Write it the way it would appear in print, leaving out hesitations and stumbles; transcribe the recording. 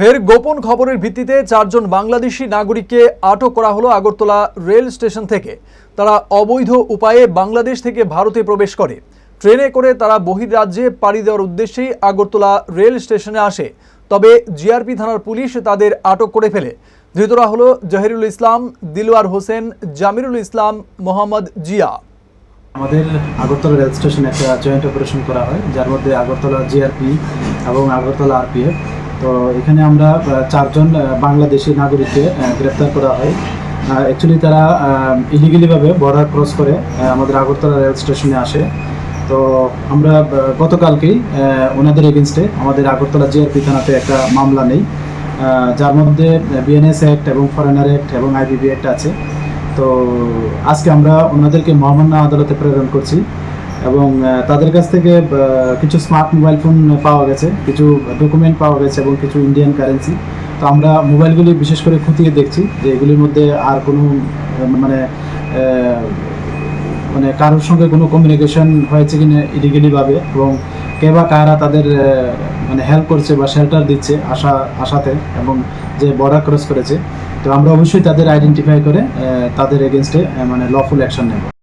ফের গোপন খবরের ভিত্তিতে 4 জন বাংলাদেশি নাগরিককে আটক করা হলো আগরতলা রেল স্টেশন থেকে। তারা অবৈধ উপায়ে বাংলাদেশ থেকে ভারতে প্রবেশ করে। ট্রেনে করে তারা বহির্রাজ্যে পাড়ি দেওয়ার উদ্দেশ্যেই আগরতলা রেল স্টেশনে আসে। তবে জিআরপি থানার পুলিশ তাদের আটক করে ফেলে। ধৃতরা হলো জহিরুল ইসলাম, দিলওয়ার হোসেন, জামিরুল ইসলাম, মোহাম্মদ জিয়া। আমাদের আগরতলা রেল স্টেশনে একটা জয়েন্ট অপারেশন করা হয়, যার মধ্যে আগরতলা জিআরপি এবং আগরতলা আরপিএফ। তো এখানে আমরা 4 জন বাংলাদেশি নাগরিককে গ্রেপ্তার করা হয়। অ্যাকচুয়ালি তারা ইলিগালিভাবে বর্ডার ক্রস করে আমাদের আগরতলা রেল স্টেশনে আসে। তো আমরা গতকালকেই ওনাদের এগেনস্টে আমাদের আগরতলা জিআরপি থানাতে একটা মামলা নেই, যার মধ্যে বিএনএস অ্যাক্ট এবং ফরেনার অ্যাক্ট এবং আইবিবি অ্যাক্ট আছে। তো আজকে আমরা ওনাদেরকে মহামান্য আদালতে প্রেরণ করছি এবং তাদের কাছ থেকে কিছু স্মার্ট মোবাইল ফোন পাওয়া গেছে, কিছু ডকুমেন্ট পাওয়া গেছে এবং কিছু ইন্ডিয়ান কারেন্সি। তো আমরা মোবাইলগুলি বিশেষ করে খতিয়ে দেখছি যে এগুলির মধ্যে আর কোনো মানে কারোর সঙ্গে কোনো কমিউনিকেশন হয়েছে কিনা ইলিগালিভাবে, এবং কে বা কারা তাদের মানে হেল্প করছে বা শেল্টার দিচ্ছে আশাতে, এবং যে বর্ডার ক্রস করেছে। তো আমরা অবশ্যই তাদের আইডেন্টিফাই করে তাদের এগেনস্টে মানে লফুল অ্যাকশন নেব।